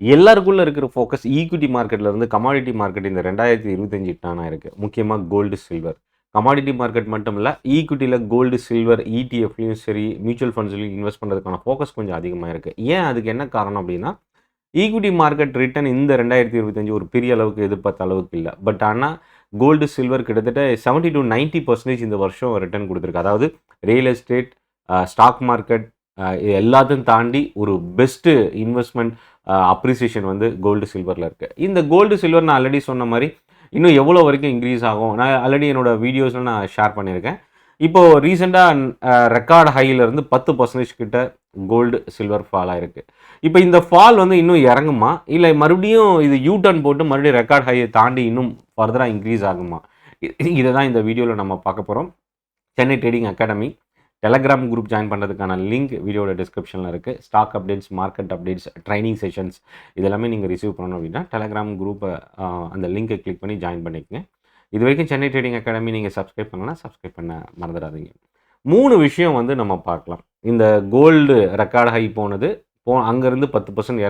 எல்லாருக்குள்ள இருக்கிற focus equity மார்க்கெட்ல இருந்து கமாடிட்டி மார்க்கெட் இந்த 2025 டர்ன் ஆயிருக்கு. முக்கியமாக கோல்டு, சில்வர். கமாடிட்டி மார்க்கெட் மட்டும் இல்லை, ஈக்விட்டியில் கோல்டு, சில்வர், இடிஎஃப்லையும் சரி, மியூச்சுவல் ஃபண்ட்ஸ்லையும் இன்வெஸ்ட் பண்ணுறதுக்கான ஃபோக்கஸ் கொஞ்சம் அதிகமாக இருக்குது. ஏன் அதுக்கு என்ன காரணம் அப்படின்னா, ஈக்விட்டி மார்க்கெட் ரிட்டர்ன் இந்த 2025 ஒரு பெரிய அளவுக்கு எதிர்பார்த்த அளவுக்கு இல்லை. பட் ஆனால் கோல்டு, சில்வர் கிட்டத்தட்ட 70 to 90% இந்த வருஷம் ரிட்டர்ன் கொடுத்துருக்கு. அதாவது ரியல் எஸ்டேட், ஸ்டாக் மார்க்கெட் இது எல்லாத்தையும் தாண்டி ஒரு பெஸ்ட்டு இன்வெஸ்ட்மெண்ட் அப்ரிசியேஷன் வந்து கோல்டு, சில்வரில் இருக்குது. இந்த கோல்டு, சில்வர் நான் ஆல்ரெடி சொன்ன மாதிரி இன்னும் எவ்வளோ வரைக்கும் இன்க்ரீஸ் ஆகும், நான் ஆல்ரெடி என்னோடய வீடியோஸில் நான் ஷேர் பண்ணியிருக்கேன். இப்போது ரீசெண்டாக ரெக்கார்டு ஹையிலேருந்து 10% கிட்ட கோல்டு, சில்வர் ஃபால் ஆகிருக்கு. இப்போ இந்த ஃபால் வந்து இன்னும் இறங்குமா, இல்லை மறுபடியும் இது யூ டர்ன் போட்டு மறுபடியும் ரெக்கார்ட் ஹையை தாண்டி இன்னும் ஃபர்தராக இன்க்ரீஸ் ஆகுமா, இதை தான் இந்த வீடியோவில் நம்ம பார்க்க போகிறோம். Chennai trading academy telegram group join பண்ணுறதுக்கான லிங்க் வீடியோட டிஸ்கிரிப்ஷனில் இருக்குது. Stock updates, market updates, training sessions இதெல்லாமே நீங்கள் ரிசீவ் பண்ணணும் அப்படின்னா டெலகிராம் குரூப்பை அந்த லிங்கை கிளிக் பண்ணி ஜாயின் பண்ணிக்கங்க. இது வரைக்கும் சென்னை ட்ரேடிங் அகாடமி நீங்கள் சப்ஸ்கிரைப் பண்ணலாம், சப்ஸ்கிரைப் பண்ண மறந்துடாதீங்க. 3 விஷயம் வந்து நம்ம பார்க்கலாம். இந்த கோல்டு ரெக்கார்டு ஹை போனது, அங்கேருந்து 10%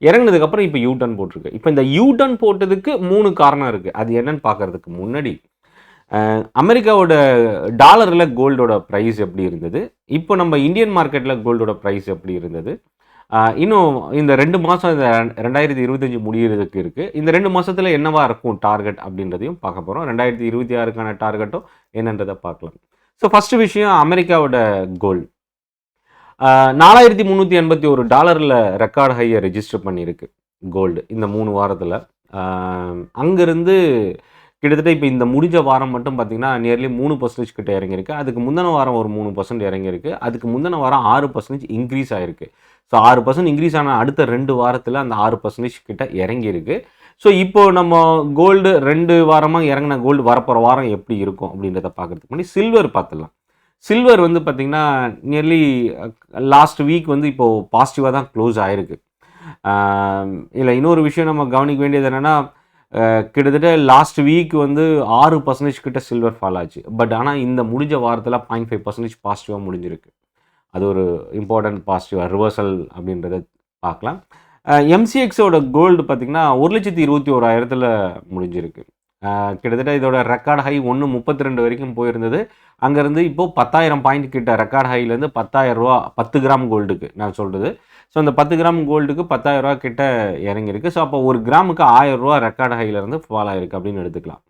இறங்குனதுக்கப்புறம் இப்போ யூ டர்ன் போட்டிருக்கு. இப்போ இந்த யூ டர்ன் போட்டதுக்கு 3 காரணம் இருக்குது. அது என்னன்னு பார்க்குறதுக்கு முன்னாடி அமெரிக்காவோட டாலரில் கோல்டோட ப்ரைஸ் எப்படி இருந்தது, இப்போ நம்ம இந்தியன் மார்க்கெட்டில் கோல்டோட ப்ரைஸ் எப்படி இருந்தது, இன்னும் இந்த 2 மாதம் இந்த 2025 முடிகிறதுக்கு இருக்குது. இந்த 2 மாதத்தில் என்னவா இருக்கும் டார்கெட் அப்படின்றதையும் பார்க்க போகிறோம். 2026க்கான டார்கெட்டும் என்னன்றதை பார்க்கலாம். ஸோ ஃபஸ்ட்டு விஷயம் அமெரிக்காவோட கோல்டு $4,381 ரெக்கார்டு ஹையை ரெஜிஸ்டர் பண்ணியிருக்கு கோல்டு இந்த 3 வாரத்தில். அங்கேருந்து கிட்டத்தட்ட இப்போ இந்த முடிஞ்ச வாரம் மட்டும் பார்த்திங்கன்னா நியர்லி 3% கிட்ட இறங்கியிருக்கு. அதுக்கு முந்தின வாரம் ஒரு 3% இறங்கியிருக்கு. அதுக்கு முந்தின வாரம் 6% இன்க்ரீஸ் ஆகிருக்கு. ஸோ 6% இன்க்ரீஸ் ஆன அடுத்த 2 வாரத்தில் அந்த 6% கிட்ட இறங்கியிருக்கு. ஸோ இப்போது நம்ம கோல்டு 2 வாரமாக இறங்கின கோல்டு வரப்போகிற வாரம் எப்படி இருக்கும் அப்படின்றத பார்க்குறதுக்கு முன்னாடி சில்வர் பார்த்துடலாம். சில்வர் வந்து பார்த்திங்கன்னா நியர்லி லாஸ்ட் வீக் வந்து இப்போது பாசிட்டிவாக தான் க்ளோஸ் ஆகிருக்கு. இல்லை இன்னொரு விஷயம் நம்ம கவனிக்க வேண்டியது என்னென்னா, கிட்டத்தட்ட லாஸ்ட் வீக் வந்து 6% கிட்ட சில்வர் ஃபால் ஆச்சு. பட் ஆனால் இந்த முடிஞ்ச வாரத்தில் 0.5% பாசிட்டிவாக முடிஞ்சிருக்கு. அது ஒரு இம்பார்ட்டன்ட் பாசிட்டிவாக ரிவர்சல் அப்படின்றத பார்க்கலாம். எம்சிஎக்ஸோட கோல்டு பார்த்திங்கன்னா 1,21,000 முடிஞ்சிருக்கு. கிட்டத்தட்ட இதோட ரெக்கார்டு ஹை 1.32 வரைக்கும் போயிருந்தது. அங்கேருந்து இப்போது 10,000 பாயிண்ட் கிட்ட ரெக்கார்டு ஹைலேருந்து $10,000 10 கிராம் கோல்டுக்கு நான் சொல்கிறது. ஸோ அந்த 10 கிராம் கோல்டுக்கு $10,000 கிட்ட இறங்கியிருக்கு. ஸோ அப்போ ஒரு கிராமுக்கு $1,000 ரெக்கார்டு ஹைலேருந்து ஃபால் ஆகிருக்கு அப்படின்னு எடுத்துக்கலாம்.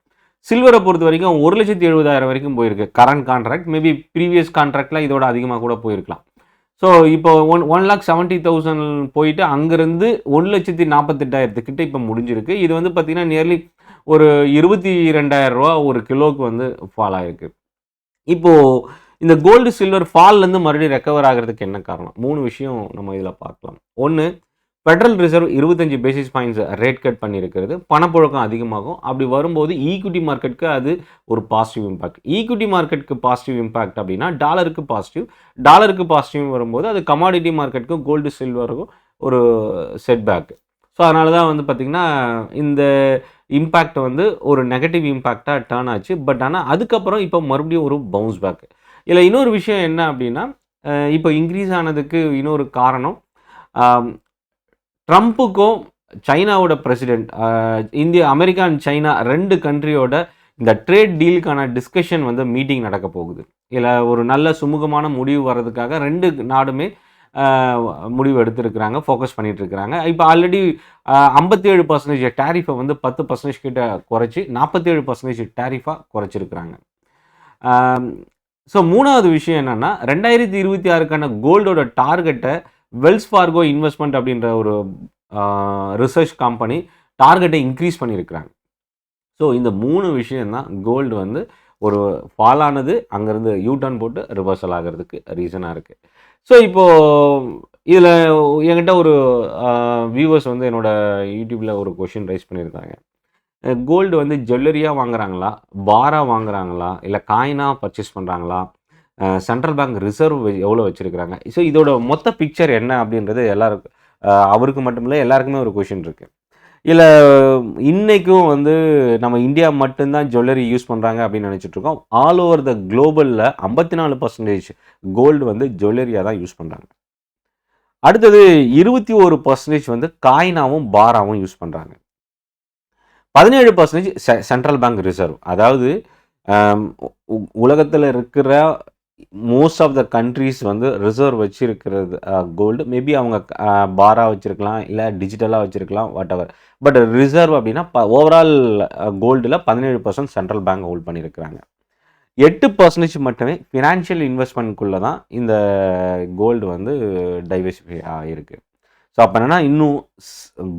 சில்வரை பொறுத்த வரைக்கும் 1,70,000 வரைக்கும் போயிருக்கு கரண்ட் கான்ட்ராக்ட். மேபி ப்ரீவியஸ் கான்ட்ராக்டில் இதோட அதிகமாக கூட போயிருக்கலாம். ஸோ இப்போ 1,70,000 போயிட்டு அங்கேருந்து 1,48,000 கிட்ட இப்போ முடிஞ்சிருக்கு. இது வந்து பார்த்திங்கன்னா நியர்லி ஒரு $22,000 ஒரு கிலோவுக்கு வந்து ஃபால் ஆகிருக்கு. இப்போது இந்த கோல்டு, சில்வர் ஃபால்லேருந்து மறுபடியும் ரெக்கவர் ஆகிறதுக்கு என்ன காரணம்? 3 விஷயம் நம்ம இதில் பார்க்கலாம். ஒன்று, federal reserve 25 basis points rate cut பண்ணியிருக்கிறது. பணப்புழக்கம் அதிகமாகும். அப்படி வரும்போது ஈக்விட்டி மார்க்கெட்டுக்கு அது ஒரு பாசிட்டிவ் இம்பாக்ட். ஈக்விட்டி மார்க்கெட்டுக்கு பாசிட்டிவ் இம்பாக்ட் அப்படின்னா டாலருக்கு பாசிட்டிவ் வரும்போது அது கமாடிட்டி மார்க்கெட்டுக்கும் கோல்டு, சில்வருக்கும் ஒரு செட்பேக். ஸோ அதனால தான் வந்து பார்த்திங்கன்னா இந்த இம்பேக்ட் வந்து ஒரு நெகட்டிவ் இம்பேக்டாக டேர்ன் ஆச்சு. பட் ஆனால் அதுக்கப்புறம் இப்போ மறுபடியும் ஒரு பவுன்ஸ் பேக். இதில் இன்னொரு விஷயம் என்ன அப்படின்னா, இப்போ இன்க்ரீஸ் ஆனதுக்கு இன்னொரு காரணம் ட்ரம்ப்புக்கும் சைனாவோட பிரசிடெண்ட், அமெரிக்கா அண்ட் சைனா 2 கண்ட்ரியோட இந்த ட்ரேட் டீலுக்கான டிஸ்கஷன் வந்து மீட்டிங் நடக்க போகுது. இதில் ஒரு நல்ல சுமூகமான முடிவு வர்றதுக்காக 2 நாடுமே முடிவு எடுத்துருக்கிறாங்க, ஃபோக்கஸ் பண்ணிகிட்ருக்கிறாங்க. இப்போ ஆல்ரெடி 57% டேரிஃபை வந்து 10% கிட்ட குறைச்சி 47% டேரிஃபாக குறைச்சிருக்கிறாங்க. ஸோ 3வது விஷயம் என்னென்னா, 2026க்கான கோல்டோட டார்கெட்டை வெல்ஸ் ஃபார்கோ இன்வெஸ்ட்மெண்ட் அப்படின்ற ஒரு ரிசர்ச் கம்பெனி டார்கெட்டை இன்க்ரீஸ் பண்ணியிருக்கிறாங்க. ஸோ இந்த 3 விஷயந்தான் கோல்டு வந்து ஒரு ஃபால் ஆனது அங்கேருந்து யூ டர்ன் போட்டு ரிவர்சல் ஆகிறதுக்கு ரீசனாக இருக்குது. ஸோ இப்போது இதில் என்கிட்ட ஒரு வியூவர்ஸ் வந்து என்னோடய யூடியூப்பில் ஒரு கொஷின் ரைஸ் பண்ணியிருக்காங்க. கோல்டு வந்து ஜுவல்லரியாக வாங்குறாங்களா, பாராக வாங்குறாங்களா, இல்லை காயினாக பர்ச்சேஸ் பண்ணுறாங்களா, சென்ட்ரல் பேங்க் ரிசர்வ் எவ்வளோ வச்சுருக்கிறாங்க, ஸோ இதோட மொத்த பிக்சர் என்ன அப்படின்றது எல்லாருக்கும், அவருக்கு மட்டும் இல்லை எல்லாருக்குமே ஒரு கொஷின் இருக்குது. இல்லை இன்றைக்கும் வந்து நம்ம இந்தியா மட்டும்தான் ஜுவல்லரி யூஸ் பண்ணுறாங்க அப்படின்னு நினச்சிட்ருக்கோம். ஆல் ஓவர் த குளோபலில் 54% கோல்டு வந்து ஜுவல்லரியாக தான் யூஸ் பண்ணுறாங்க. அடுத்தது 21% வந்து காயினாவும் பாராவும் யூஸ் பண்ணுறாங்க. 17% சென்ட்ரல் பேங்க் ரிசர்வ். அதாவது உலகத்தில் இருக்கிற மோஸ்ட் ஆஃப் த கண்ட்ரீஸ் வந்து ரிசர்வ் வச்சிருக்கிறது கோல்டு. மேபி அவங்க பாரா வச்சுருக்கலாம், இல்லை டிஜிட்டலாக வச்சுருக்கலாம், வாட் எவர். பட் ரிசர்வ் அப்படின்னா ஓவரால் கோல்டில் 17% சென்ட்ரல் பேங்க் ஹோல்ட் பண்ணியிருக்கிறாங்க. 8% மட்டுமே ஃபினான்ஷியல் இன்வெஸ்ட்மெண்ட்குள்ளே தான் இந்த கோல்டு வந்து டைவர்சிஃபை ஆகிருக்கு. ஸோ அப்போ என்னென்னா இன்னும்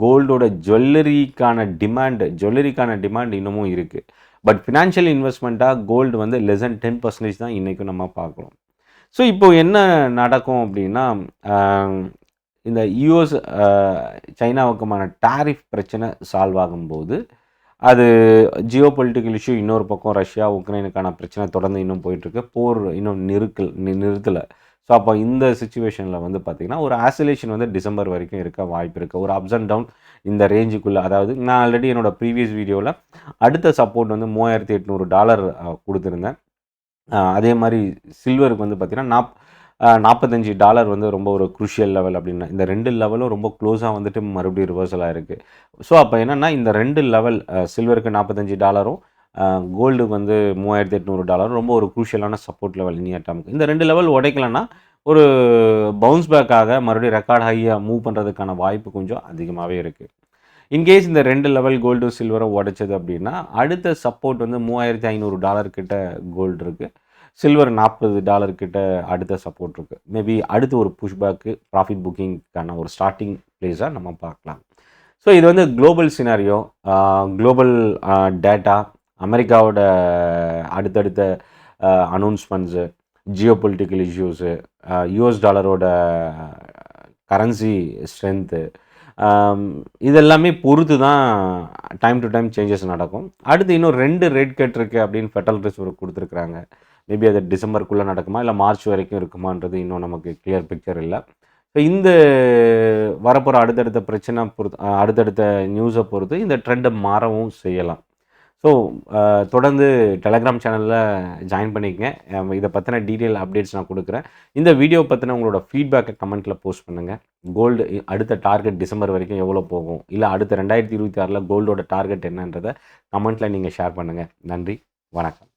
கோல்டோட ஜுவல்லரிக்கான டிமாண்ட் இன்னமும் இருக்குது. பட் ஃபினான்ஷியல் இன்வெஸ்ட்மெண்ட்டாக கோல்டு வந்து லெஸ் தென் 10% தான் இன்றைக்கும் நம்ம பார்க்குறோம். ஸோ இப்போது என்ன நடக்கும் அப்படின்னா, இந்த யூஎஸ் சைனாவுக்குமான டாரிஃப் பிரச்சனை சால்வ் ஆகும்போது, அது ஜியோ பொலிட்டிக்கல் இஷ்யூ, இன்னொரு பக்கம் ரஷ்யா உக்ரைனுக்கான பிரச்சனை தொடர்ந்து இன்னும் போயிட்டுருக்கு, போர் இன்னும் நிறுத்தலை. ஸோ அப்போ இந்த சுச்சுவேஷனில் வந்து பார்த்திங்கன்னா ஒரு ஆசிலேஷன் வந்து டிசம்பர் வரைக்கும் இருக்க வாய்ப்பு இருக்குது. ஒரு அப்ஸ் அண்ட் டவுன் இந்த ரேஞ்சுக்குள்ளே. அதாவது நான் ஆல்ரெடி என்னோடய ப்ரீவியஸ் வீடியோவில் அடுத்த சப்போர்ட் வந்து $3800 கொடுத்துருந்தேன். அதே மாதிரி சில்வருக்கு வந்து பார்த்திங்கன்னா $45 வந்து ரொம்ப ஒரு குரூஷியல் லெவல் அப்படின்னா, இந்த 2 லெவலும் ரொம்ப க்ளோஸாக வந்துட்டு மறுபடியும் ரிவர்சலாக இருக்குது. ஸோ அப்போ என்னென்னா இந்த 2 லெவல் சில்வருக்கு $45, கோல்டுக்கு வந்து $3800 ரொம்ப ஒரு குரூஷியலான சப்போர்ட் லெவல் நியர் டேர்முக்கு. இந்த 2 லெவல் உடைக்கலன்னா ஒரு பவுன்ஸ் பேக்காக மறுபடியும் ரெக்கார்ட் ஹையாக மூவ் பண்ணுறதுக்கான வாய்ப்பு கொஞ்சம் அதிகமாகவே இருக்குது. இன்கேஸ் இந்த 2 லெவல் கோல்டு சில்வரை உடைச்சது அப்படின்னா அடுத்த சப்போர்ட் வந்து $3500 கிட்ட கோல்டு இருக்குது. சில்வர் $40 கிட்ட அடுத்த சப்போர்ட் இருக்குது. மேபி அடுத்து ஒரு புஷ்பேக்கு ப்ராஃபிட் புக்கிங்க்கான ஒரு ஸ்டார்டிங் பிளேஸாக நம்ம பார்க்கலாம். ஸோ இது வந்து குளோபல் சினாரியோ, குளோபல் டேட்டா, அமெரிக்காவோட அடுத்தடுத்த announcements, geopolitical issues, US டாலரோட கரன்சி ஸ்ட்ரென்த்து, இதெல்லாமே பொறுத்து தான் டைம் டு டைம் சேஞ்சஸ் நடக்கும். அடுத்து இன்னும் 2 ரேட் கட் இருக்குது அப்படின்னு ஃபெடரல் ரிசர்வ் கொடுத்துருக்குறாங்க. மேபி அது டிசம்பருக்குள்ளே நடக்குமா, இல்லை மார்ச் வரைக்கும் இருக்குமான்றது இன்னும் நமக்கு கிளியர் பிக்சர் இல்லை. ஸோ இந்த வரப்போகிற அடுத்தடுத்த பிரச்சனை பொறுத்து, அடுத்தடுத்த நியூஸை பொறுத்து இந்த ட்ரெண்டை மாறவும் செய்யலாம். ஸோ தொடர்ந்து டெலகிராம் சேனலில் ஜாயின் பண்ணிக்கங்க. இதை பற்றின டீட்டெயில் அப்டேட்ஸ் நான் கொடுக்குறேன். இந்த வீடியோ பற்றின உங்களோட ஃபீட்பேக்கை கமெண்ட்டில் போஸ்ட் பண்ணுங்கள். கோல்டு அடுத்த டார்கெட் டிசம்பர் வரைக்கும் எவ்வளோ போகும், இல்லை அடுத்த 2026 கோல்டோட டார்கெட் என்னன்றதை கமெண்ட்டில் நீங்கள் ஷேர் பண்ணுங்கள். நன்றி, வணக்கம்.